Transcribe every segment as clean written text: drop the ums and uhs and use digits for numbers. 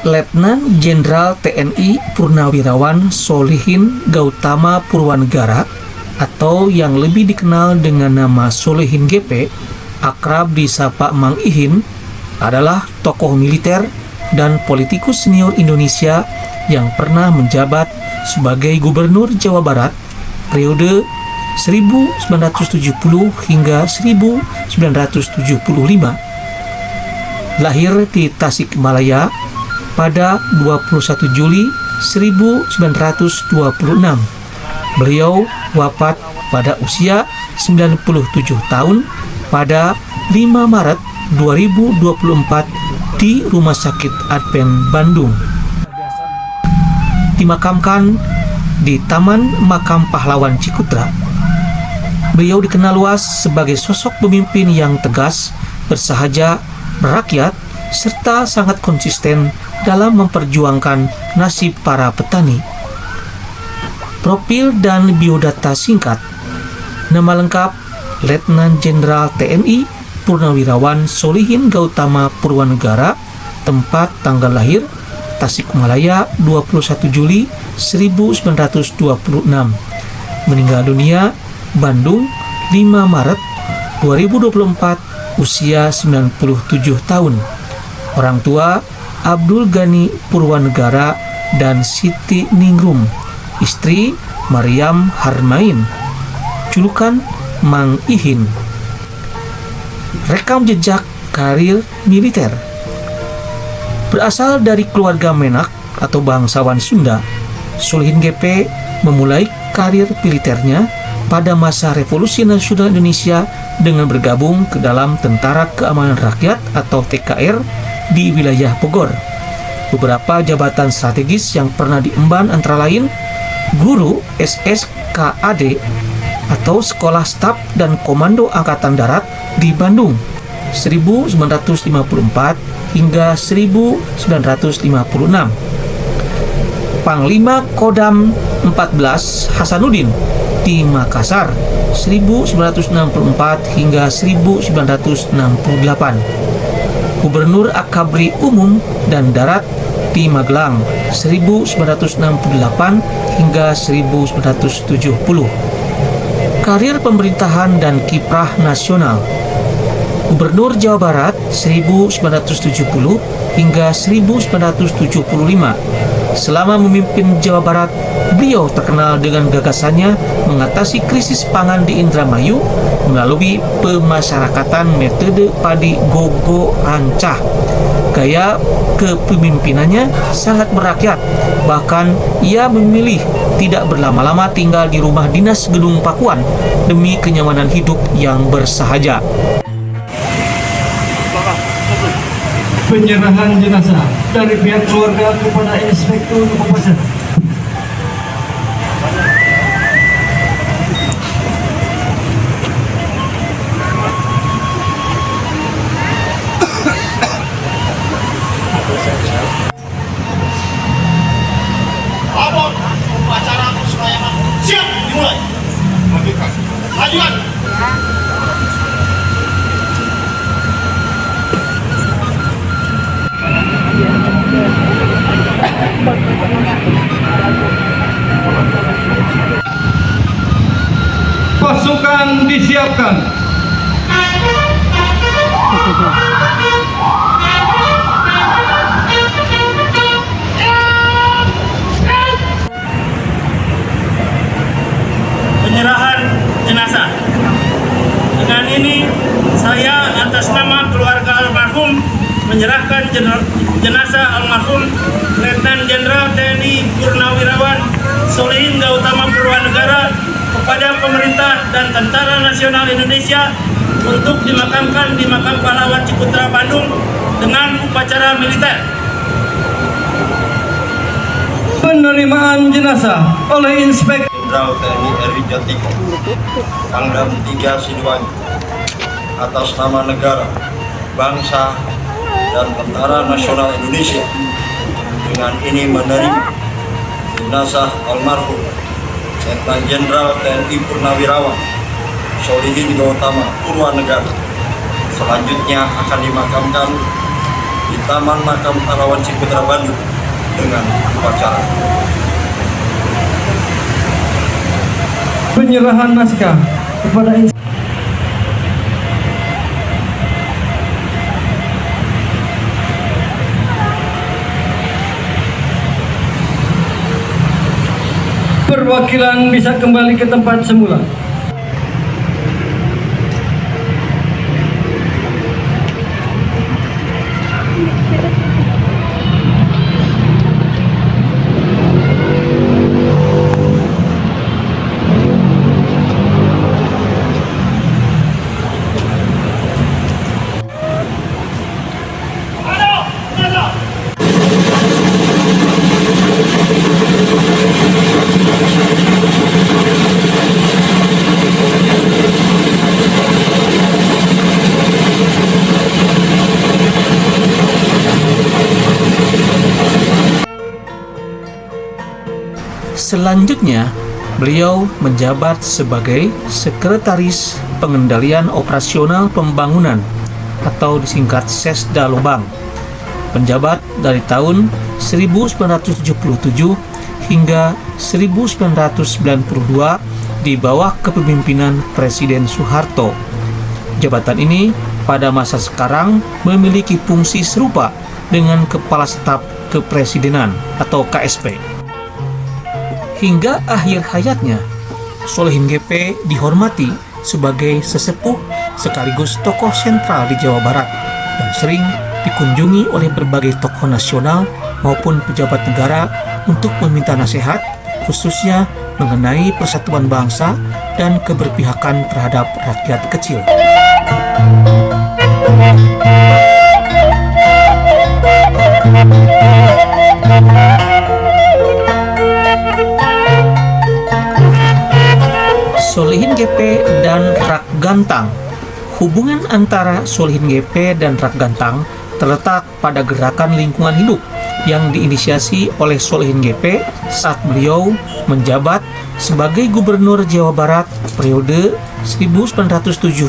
Letnan Jenderal TNI Purnawirawan Solihin Gautama Purwanegara atau yang lebih dikenal dengan nama Solihin GP, akrab disapa Mang Ihin, adalah tokoh militer dan politikus senior Indonesia yang pernah menjabat sebagai Gubernur Jawa Barat periode 1970 hingga 1975. Lahir di Tasikmalaya pada 21 Juli 1926. Beliau wafat pada usia 97 tahun pada 5 Maret 2024 di Rumah Sakit Advent Bandung. Dimakamkan di Taman Makam Pahlawan Cikutra. Beliau dikenal luas sebagai sosok pemimpin yang tegas, bersahaja, berakyat, serta sangat konsisten dalam memperjuangkan nasib para petani. Profil dan biodata singkat. Nama lengkap Letnan Jenderal TNI Purnawirawan Solihin Gautama Purwanegara. Tempat tanggal lahir Tasikmalaya 21 Juli 1926. Meninggal dunia Bandung 5 Maret 2024, usia 97 tahun. Orang tua Abdul Ghani Purwanegara dan Siti Ningrum. Istri Mariam Harmain. Julukan Mang Ihin. Rekam jejak karir militer. Berasal dari keluarga Menak atau bangsawan Sunda, Solihin GP memulai karir militernya pada masa Revolusi Nasional Indonesia dengan bergabung ke dalam Tentara Keamanan Rakyat atau TKR di wilayah Bogor. Beberapa jabatan strategis yang pernah diemban antara lain Guru SSKAD atau Sekolah Staf dan Komando Angkatan Darat di Bandung 1954 hingga 1956. Panglima Kodam 14 Hasanuddin di Makassar 1964 hingga 1968. Gubernur Akabri Umum dan Darat di Magelang 1968 hingga 1970. Karir pemerintahan dan kiprah nasional. Gubernur Jawa Barat 1970 hingga 1975. Selama memimpin Jawa Barat, beliau terkenal dengan gagasannya mengatasi krisis pangan di Indramayu melalui pemasyarakatan metode padi gogo rancah. Gaya kepemimpinannya sangat merakyat, bahkan ia memilih tidak berlama-lama tinggal di rumah dinas Gedung Pakuan demi kenyamanan hidup yang bersahaja. Penyerahan jenazah dari pihak keluarga kepada Inspektur Upacara. Abon upacara persemayaman siap dimulai. Lanjutkan. Pasukan disiapkan. Penyerahan jenazah. Dengan ini saya atas nama keluarga almarhum menyerahkan jenazah almarhum Letnan Jenderal TNI Purnawirawan Solihin Gautama Purwanegara kepada pemerintah dan Tentara Nasional Indonesia untuk dimakamkan di Makam Pahlawan Cikutra Bandung dengan upacara militer. Penerimaan jenazah oleh Inspektur Jenderal TNI RI Jatiko, Pangdam 3 Sidoarjo, atas nama negara, bangsa, dan Tentara Nasional Indonesia, dengan ini menerima jenazah almarhum Letnan Jenderal TNI Purnawirawan Solihin Gautama Purwanegara. Selanjutnya akan dimakamkan di di Taman Makam Pahlawan Ciputra Bandung dengan upacara Penyerahan naskah kepada perwakilan bisa kembali ke tempat semula. Selanjutnya, beliau menjabat sebagai Sekretaris Pengendalian Operasional Pembangunan atau disingkat Sesda Lubang. Penjabat dari tahun 1977 hingga 1992 di bawah kepemimpinan Presiden Soeharto. Jabatan ini pada masa sekarang memiliki fungsi serupa dengan Kepala Staf Kepresidenan atau KSP. Hingga akhir hayatnya, Solihin GP dihormati sebagai sesepuh sekaligus tokoh sentral di Jawa Barat yang sering dikunjungi oleh berbagai tokoh nasional maupun pejabat negara untuk meminta nasihat, khususnya mengenai persatuan bangsa dan keberpihakan terhadap rakyat kecil. Solihin GP dan Rak Gantang. Hubungan antara Solihin GP dan Rak Gantang terletak pada gerakan lingkungan hidup yang diinisiasi oleh Solihin GP saat beliau menjabat sebagai Gubernur Jawa Barat periode 1970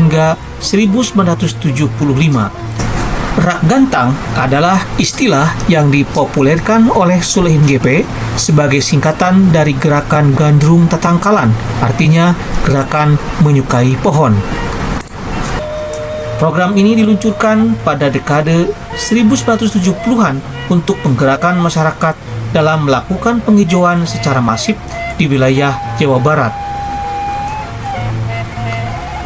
hingga 1975. Rak Gantang adalah istilah yang dipopulerkan oleh Solihin GP sebagai singkatan dari gerakan Gandrung Tatangkalan, artinya gerakan menyukai pohon. Program ini diluncurkan pada dekade 1970-an untuk penggerakan masyarakat dalam melakukan penghijauan secara masif di wilayah Jawa Barat.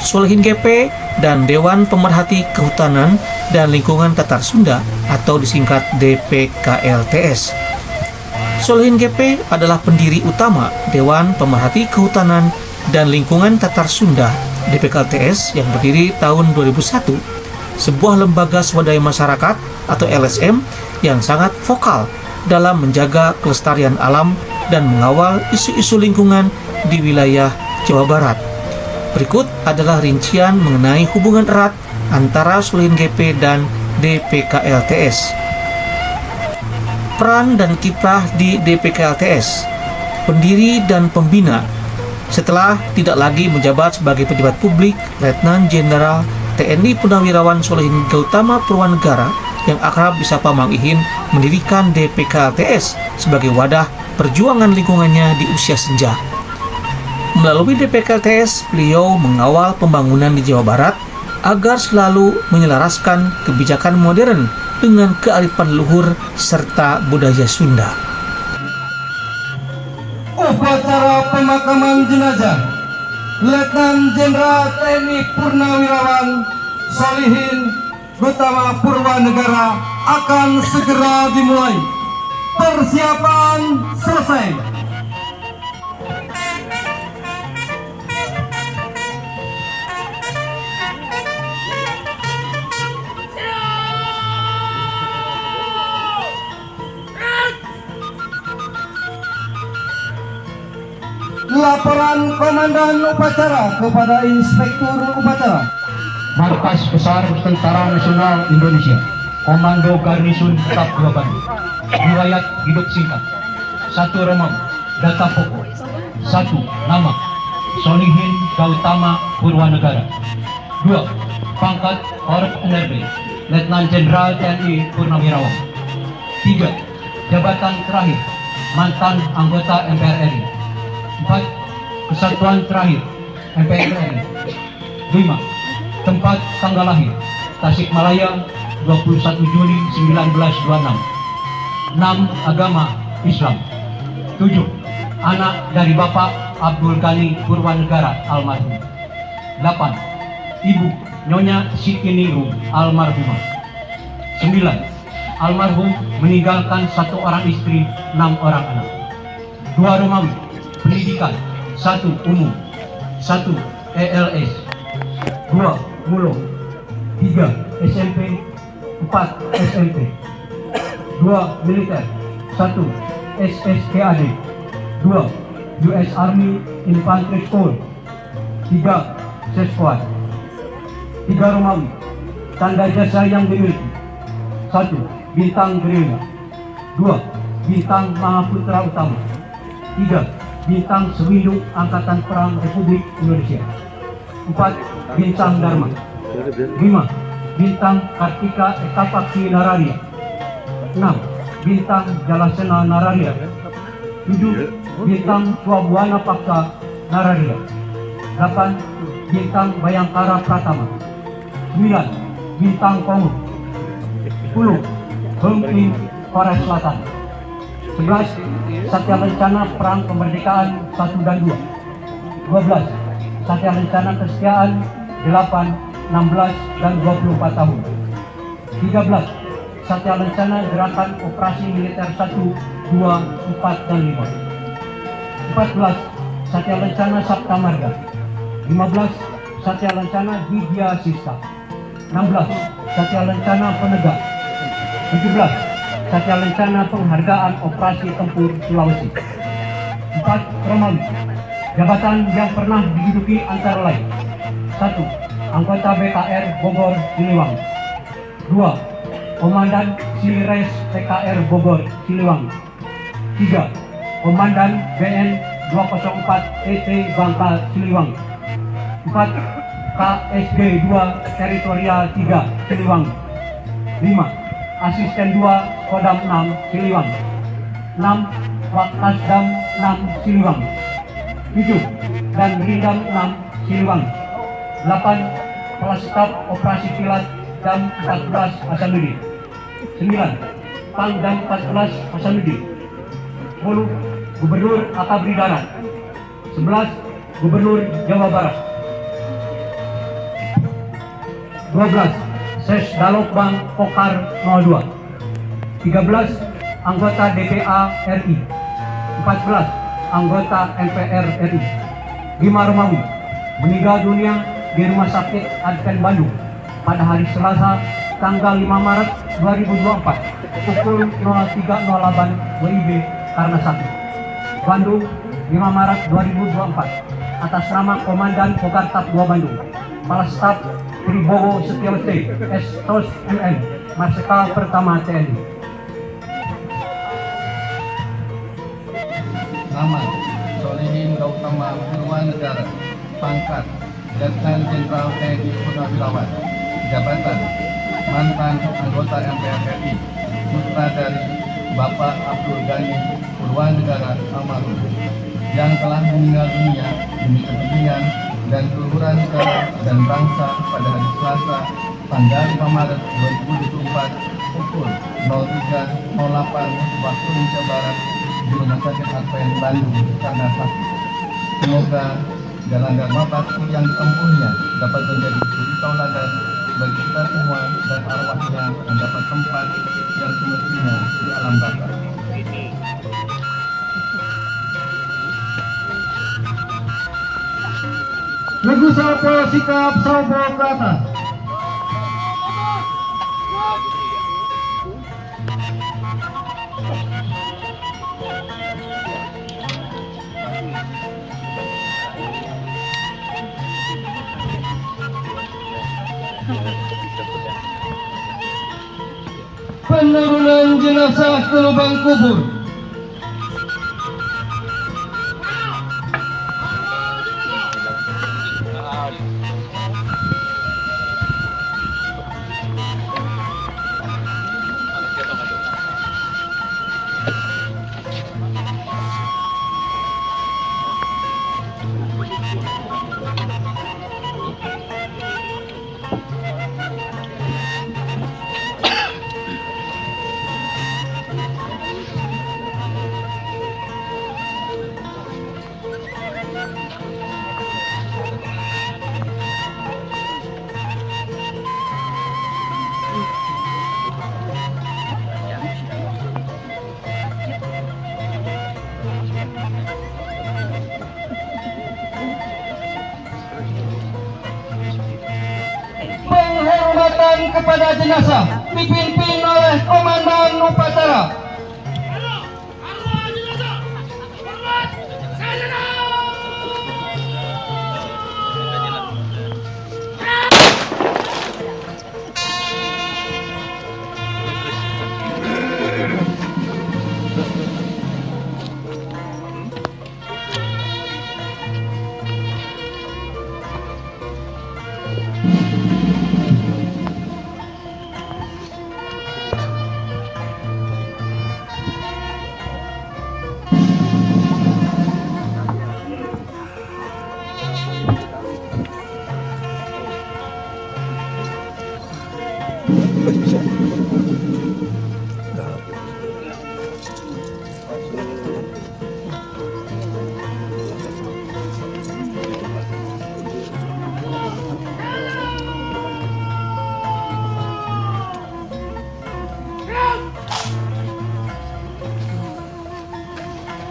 Solihin GP dan Dewan Pemerhati Kehutanan dan Lingkungan Tatar Sunda atau disingkat DPKLTS. Solihin GP adalah pendiri utama Dewan Pemerhati Kehutanan dan Lingkungan Tatar Sunda DPKLTS yang berdiri tahun 2001, sebuah lembaga swadaya masyarakat atau LSM yang sangat vokal dalam menjaga kelestarian alam dan mengawal isu-isu lingkungan di wilayah Jawa Barat. Berikut adalah rincian mengenai hubungan erat antara Solihin GP dan DPKLTS. Peran dan kiprah di DPKLTS. Pendiri dan pembina. Setelah tidak lagi menjabat sebagai pejabat publik, Letnan Jenderal TNI Purnawirawan Solihin Gautama Purwanegara yang akrab disapa Mang Ihin mendirikan DPKLTS sebagai wadah perjuangan lingkungannya di usia senja. Melalui DPKLTS, beliau mengawal pembangunan di Jawa Barat agar selalu menyelaraskan kebijakan modern dengan kearifan luhur serta budaya Sunda. upacara pemakaman jenazah Letnan Jenderal TNI Purnawirawan Solihin Gautama Purwanegara akan segera dimulai. Persiapan selesai. Laporan Komandan Upacara kepada Inspektur Upacara Markas Besar Tentara Nasional Indonesia, Komando Garnisun Tetap 2 Bandung. Riwayat hidup singkat. 1 Romawi, data pokok. 1 Nama Solihin Gautama Purwanegara. 2 Pangkat Orek NRB Letnan Jenderal TNI Purnawirawan. 3. Jabatan terakhir, mantan anggota MPR RI. 4. Kesatuan terakhir, MPR RI. 5. Tempat tanggal lahir, Tasikmalaya, 21 Juli 1926. 6. Agama Islam. 7. Anak dari Bapak Abdul Ghani Purwanegara almarhum. 8. Ibu Nyonya Siti Ningrum almarhumah. 9. Almarhum meninggalkan 1 orang istri, 6 orang anak. 2 Romawi, pendidikan, 1 umum, 1 ELS, 2 Mulo, 3 SMP, 4 SMP. 2 militer, 1 SSKAD, 2 US Army Infantry School, 3 Sesquad. 3 Romawi, tanda jasa yang dimiliki, 1 bintang gerilya, 2 bintang Mahaputra Utama, 3 bintang Sewindung Angkatan Perang Republik Indonesia, 4 bintang Dharma, 5 bintang Kartika Ekapaksi Nararia, 6 bintang Jalasena Nararia, 7 bintang Swabuana Paksa Nararia, 8 bintang Bayangkara Pratama, 9 bintang Kongo, 10 Bengking Korea Selatan, 11 Satya Lencana Perang Kemerdekaan 1 dan 2, 12 Satya Lencana Kesetiaan 8, 16 dan 24 tahun, 13 Satya Lencana Gerakan Operasi Militer 1, 2, 4 dan 5, 14 Satya Lencana Sabta Marga, 15 Satya Lencana Widya Sista, 16 Satya Lencana Penegak, 17 Satya Lencana Penghargaan Operasi Tempur Sulawesi. 4 Romawi, jabatan yang pernah diduduki antara lain: 1 anggota BKR Bogor Siliwangi, 2 Komandan Silres PKR Bogor Siliwangi, 3 Komandan BN 204 ET Bangka Siliwangi, 4 KSG 2 Teritorial 3 Siliwangi, 5 Asisten 2 Kodam 6 Siliwangi, 6 Wakasdam 6 Siliwangi, 7 dan Rindam 6 Siliwangi, 8 Kepala Staf Operasi Kilat Dam 14 Hasanuddin, 9 Pangdam 14 Hasanuddin, 10 Gubernur Akabri Darat, 11 Gubernur Jawa Barat, 12 Ses Dalokbang Pokar 02, 13 anggota DPA RI, 14 anggota MPR RI. 5 Romawi meninggal dunia di Rumah Sakit Advent Bandung pada hari Selasa tanggal 5 Maret 2024 pukul 03.08 WIB karena sakit. Bandung 5 Maret 2024 atas nama Komandan Kogartap 2 Bandung, Kepala Staf Tribowo Setiawati Estos MM, Marsikal Pertama TNI. Nama Solihin Gautama Purwanegara, pangkat Letnan Jenderal TNI Purnawirawan, jabatan mantan anggota MPR RI, putra dari Bapak Abdul Ghani Purwanegara almarhum, yang telah meninggal dunia demi kepentingan dan keluhuran negara dan bangsa pada hari Selasa tanggal 5 Maret 2024 pukul 03.08 waktu Indonesia Barat di Rumah Sakit Advent Bandung karena sakit. Semoga jalan dharma bakti yang ditempuhnya dapat menjadi suri tauladan bagi kita semua dan arwahnya mendapat tempat yang semestinya di alam baka. Lagu Sopo sikap Sopo ke atas. Penurunan jenazah ke lubang kubur. penghormatan kepada jenazah dipimpin oleh Komandan Upacara.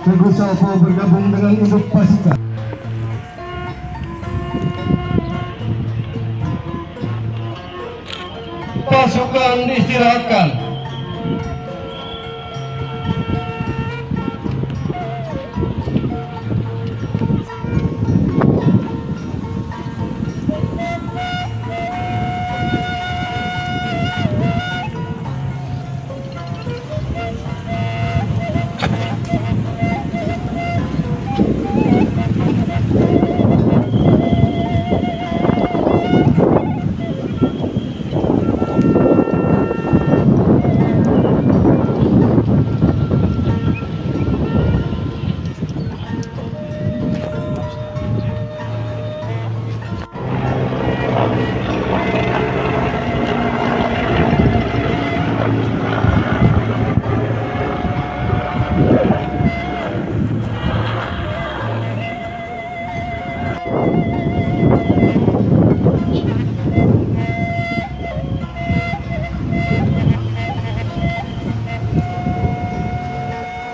Teguh Safo bergabung dengan induk pasukan. Pasukan diistirahatkan.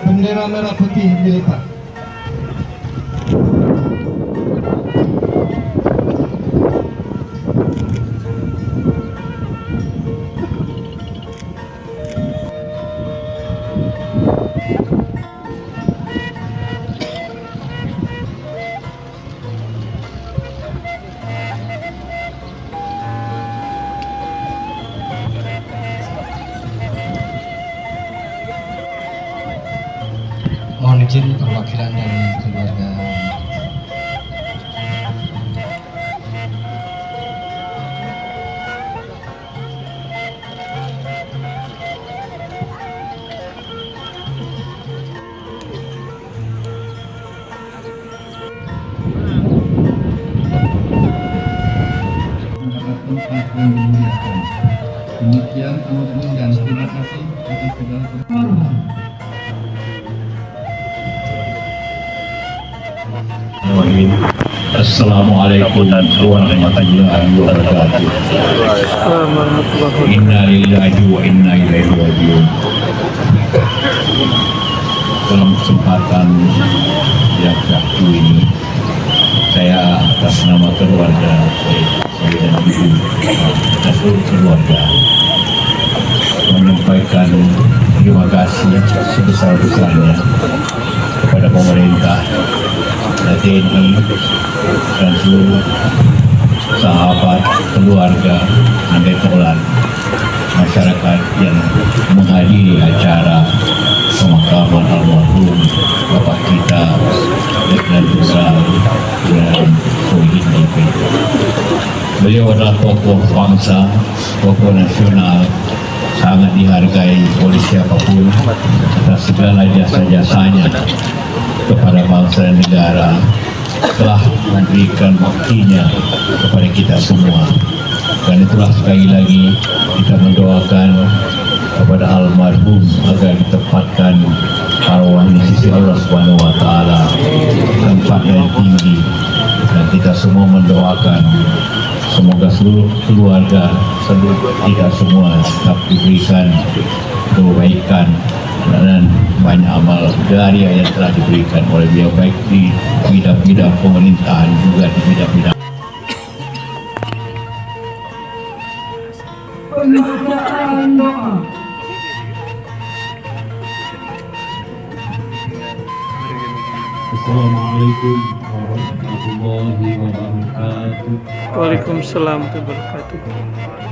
Bendera merah putih diletak. Mohon izin perwakilan dari keluarga mendapat tempat yang dimuliakan. Demikian teman-teman dan terima kasih atas segala perhatian. Assalamualaikum warahmatullahi wabarakatuh. Inna lillahi wa inna ilaihi rajiun. Dalam kesempatan yang satu ini, saya atas nama keluarga saya dan ibu dan seluruh keluarga menyampaikan terima kasih sebesar-besarnya kepada pemerintah, TNI, dan seluruh sahabat, keluarga, anggota masyarakat yang menghadiri acara pemakaman almarhum Bapak kita Letnan Jenderal Solihin GP. Beliau adalah tokoh bangsa, tokoh nasional, sangat dihargai oleh siapapun atas segala jasa-jasanya kepada bangsa dan negara, telah memberikan baktinya kepada kita semua. Dan itulah sekali lagi kita mendoakan kepada almarhum agar ditempatkan arwah di sisi Allah Subhanahu wa taala tempat yang tinggi, dan kita semua mendoakan semoga seluruh keluarga, kita semua tetap diberikan kebaikan dan banyak amal jariah yang telah diberikan oleh beliau, baik di bidang-bidang pemerintahan juga di bidang-bidang Pembacaan doa. Assalamualaikum warahmatullahi wabarakatuh. Waalaikumsalam warahmatullahi wabarakatuh.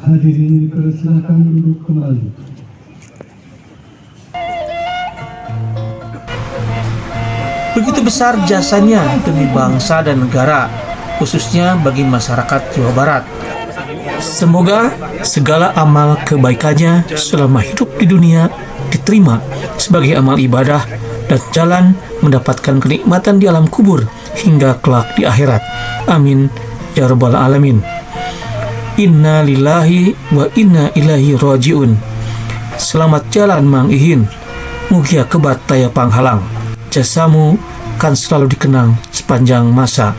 Hadirin dipersilakan duduk kembali. Begitu besar jasanya demi bangsa dan negara, khususnya bagi masyarakat Jawa Barat. Semoga segala amal kebaikannya selama hidup di dunia diterima sebagai amal ibadah dan jalan mendapatkan kenikmatan di alam kubur hingga kelak di akhirat. Amin ya rabbal alamin. Inna lillahi wa inna ilaihi rajiun. Selamat jalan Mang Ihin. Mugia kebat daya panghalang. Jasamu kan selalu dikenang sepanjang masa.